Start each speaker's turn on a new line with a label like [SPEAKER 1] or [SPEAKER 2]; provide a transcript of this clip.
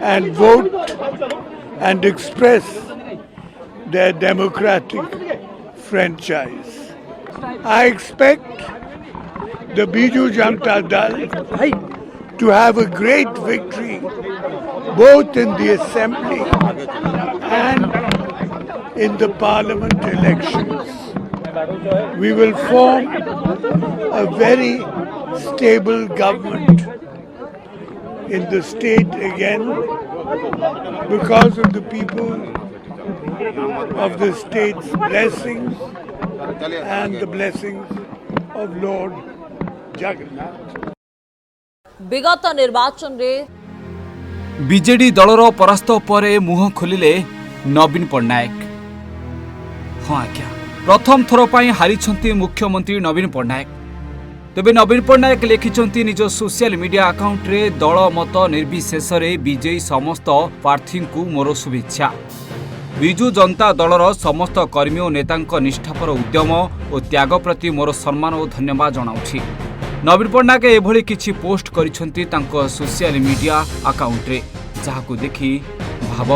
[SPEAKER 1] and vote and express their democratic franchise. I expect the Biju Janata Dal to have a great victory both in the assembly and in the parliament elections. We will form a very stable government in the state again because of the people of the state's blessings and the blessings of Lord Jagannath.
[SPEAKER 2] विगत निर्वाचन रे
[SPEAKER 3] BJD दलर परास्त परे मुह खोलिले नवीन पट्टनायक। हाँ आज्ञा प्रथम थर पर हारी मुख्यमंत्री नवीन पट्टनायक। तेबे नवीन पट्टनायक लिखिं निज सोशल मीडिया अकाउंट रे दल मत निर्विशेष विजयी समस्त प्रार्थी को मोर शुभेच्छा। विजु जनता दलर समस्त कर्मी और नेतांक निष्ठापर उद्यम और त्याग प्रति मोर सम्मान और धन्यवाद जनाउछि। नवीन पट्टनायक एभली किछि पोस्ट करिसेंती तांको सोशल मीडिया अकाउंट रे, जहाकु देखि भाव